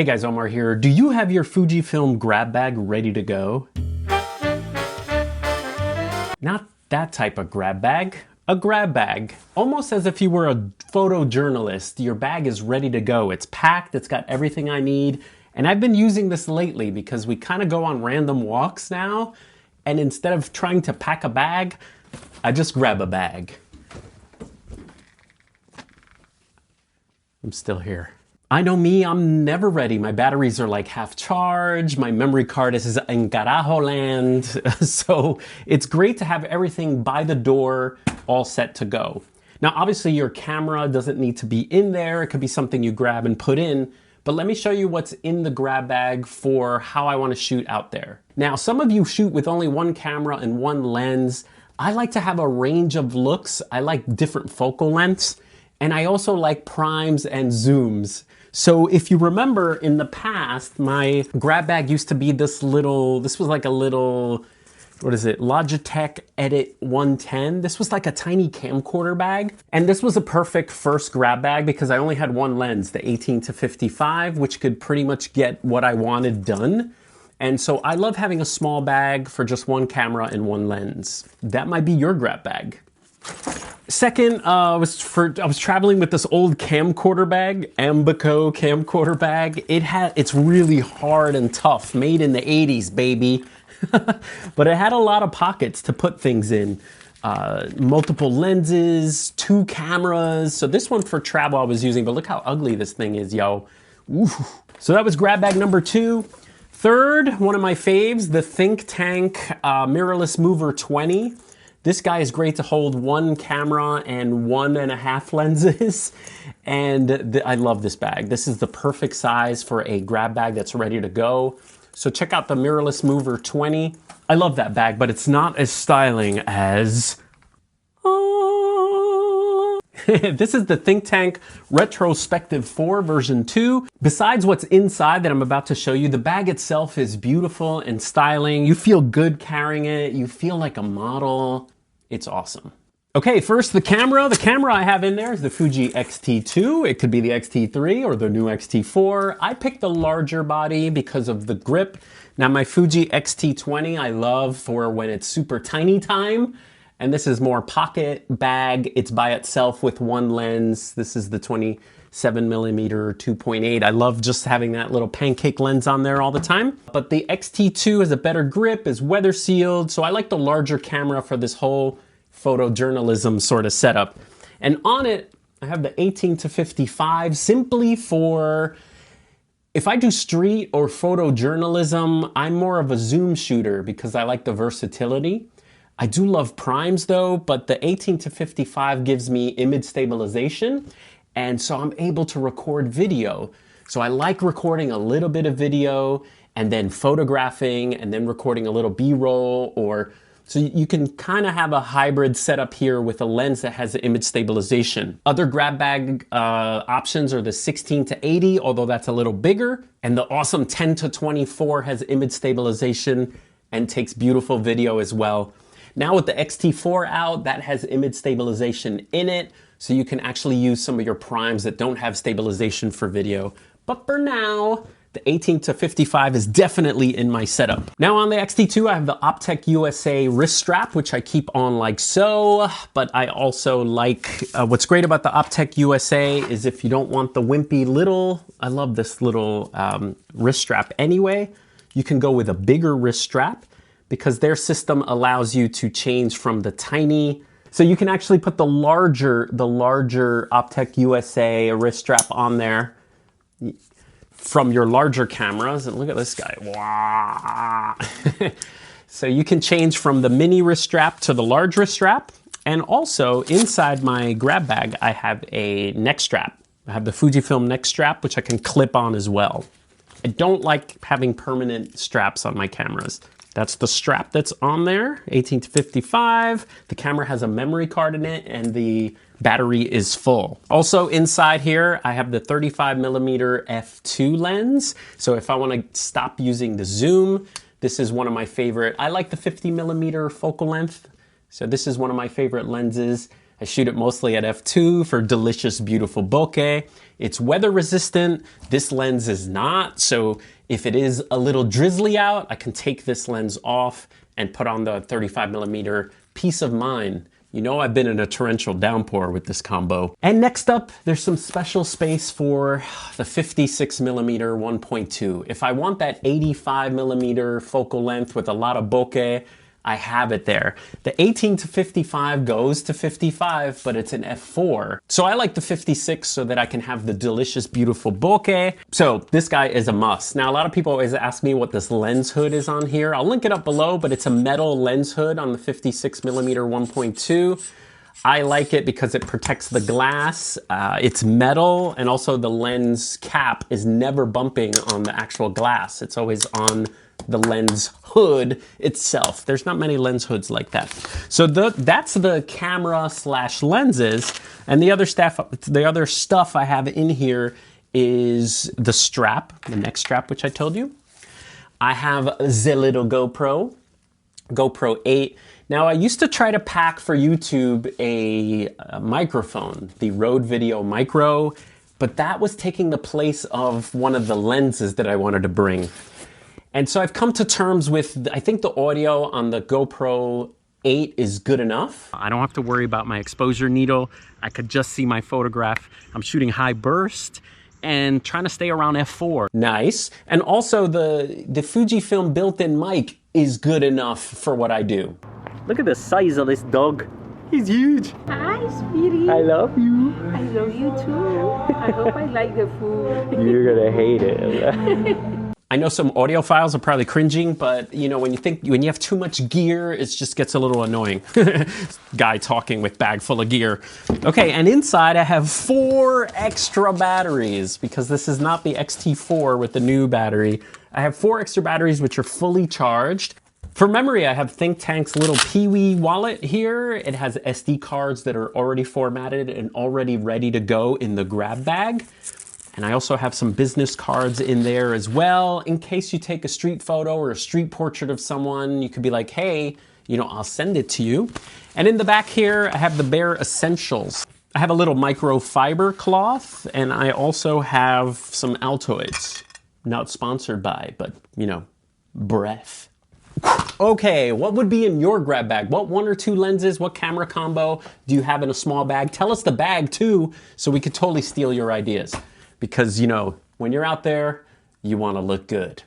Hey guys, Omar here. Do you have your Fujifilm Grab Bag ready to go? Not that type of grab bag. A grab bag. Almost as if you were a photojournalist. Your bag is ready to go. It's packed, it's got everything I need. And I've been using this lately because we kind of go on random walks now. And instead of trying to pack a bag, I just grab a bag. I'm still here. I know me, I'm never ready. My batteries are like half charged. My memory card is in carajo land. So it's great to have everything by the door, all set to go. Now, obviously your camera doesn't need to be in there. It could be something you grab and put in. But let me show you what's in the grab bag for how I want to shoot out there. Now, some of you shoot with only one camera and one lens. I like to have a range of looks. I like different focal lengths. And I also like primes and zooms. So if you remember in the past, my grab bag used to be this was like a little, what is it? Logitech Edit 110. This was like a tiny camcorder bag. And this was a perfect first grab bag because I only had one lens, the 18-55, which could pretty much get what I wanted done. And so I love having a small bag for just one camera and one lens. That might be your grab bag. Second, I was traveling with this old camcorder bag, Ambico camcorder bag. It's really hard and tough, made in the 80s, baby. But it had a lot of pockets to put things in. Multiple lenses, 2 cameras. So this one for travel I was using, but look how ugly this thing is, yo. Oof. So that was grab bag number 2. Third, one of my faves, the Think Tank Mirrorless Mover 20. This guy is great to hold one camera and 1.5 lenses. And I love this bag. This is the perfect size for a grab bag that's ready to go. So check out the Mirrorless Mover 20. I love that bag, but it's not as styling as... This is the Think Tank Retrospective 4 version 2. Besides what's inside that I'm about to show you, the bag itself is beautiful and styling. You feel good carrying it. You feel like a model. It's awesome. Okay, first the camera. The camera I have in there is the Fuji X-T2. It could be the X-T3 or the new X-T4. I picked the larger body because of the grip. Now my Fuji X-T20 I love for when it's super tiny time. And this is more pocket bag. It's by itself with one lens. This is the 27mm 2.8. I love just having that little pancake lens on there all the time. But the X-T2 has a better grip, is weather sealed. So I like the larger camera for this whole photojournalism sort of setup. And on it, I have the 18-55 simply for, if I do street or photojournalism, I'm more of a zoom shooter because I like the versatility. I do love primes though, but the 18-55 gives me image stabilization. And so I'm able to record video. So I like recording a little bit of video and then photographing and then recording a little B-roll, or so you can kind of have a hybrid setup here with a lens that has image stabilization. Other grab bag options are the 16-80, although that's a little bigger. And the awesome 10-24 has image stabilization and takes beautiful video as well. Now with the X-T4 out, that has image stabilization in it, so you can actually use some of your primes that don't have stabilization for video. But for now, the 18-55 is definitely in my setup. Now on the X-T2, I have the Optech USA wrist strap, which I keep on like so, but I also like, what's great about the Optech USA is if you don't want the wimpy little, I love this little wrist strap anyway, you can go with a bigger wrist strap, because their system allows you to change from the tiny, so you can actually put the larger Optech USA wrist strap on there from your larger cameras. And look at this guy. Wow. So you can change from the mini wrist strap to the large wrist strap. And also inside my grab bag, I have a neck strap. I have the Fujifilm neck strap, which I can clip on as well. I don't like having permanent straps on my cameras. That's the strap that's on there, 18-55. The camera has a memory card in it and the battery is full. Also inside here, I have the 35mm f2 lens. So if I wanna stop using the zoom, this is one of my favorite. I like the 50mm focal length. So this is one of my favorite lenses. I shoot it mostly at f2 for delicious, beautiful bokeh. It's weather resistant. This lens is not, so if it is a little drizzly out, I can take this lens off and put on the 35mm. Peace of mind. You know I've been in a torrential downpour with this combo. And next up, there's some special space for the 56mm 1.2. If I want that 85mm focal length with a lot of bokeh, I have it there. The 18 to 55 goes to 55, but it's an f4. So I like the 56 so that I can have the delicious, beautiful bokeh. So this guy is a must. Now, a lot of people always ask me what this lens hood is on here. I'll link it up below, but it's a metal lens hood on the 56mm 1.2. I like it because it protects the glass. It's metal, and also the lens cap is never bumping on the actual glass. It's always on the lens hood itself. There's not many lens hoods like that. So that's the camera slash lenses, and the other stuff I have in here is the strap, the neck strap, which I told you. I have the little GoPro 8. Now, I used to try to pack for YouTube a microphone, the Rode Video Micro, but that was taking the place of one of the lenses that I wanted to bring. And so I've come to terms with, I think the audio on the GoPro 8 is good enough. I don't have to worry about my exposure needle. I could just see my photograph. I'm shooting high burst and trying to stay around f4. Nice. And also the Fujifilm built-in mic is good enough for what I do. Look at the size of this dog. He's huge. Hi, sweetie. I love you. I love you too. I hope I like the food. You're gonna hate it. I know some audiophiles are probably cringing, but you know, when you have too much gear, it just gets a little annoying. Guy talking with bag full of gear. Okay, and inside I have 4 extra batteries because this is not the X-T4 with the new battery. I have 4 extra batteries which are fully charged. For memory, I have Think Tank's little Peewee wallet here. It has SD cards that are already formatted and already ready to go in the grab bag. And I also have some business cards in there as well. In case you take a street photo or a street portrait of someone, you could be like, hey, you know, I'll send it to you. And in the back here, I have the bare essentials. I have a little microfiber cloth, and I also have some Altoids. Not sponsored by, but, you know, breath. Okay, what would be in your grab bag? What 1 or 2 lenses, what camera combo do you have in a small bag? Tell us the bag too, so we could totally steal your ideas. Because, you know, when you're out there, you want to look good.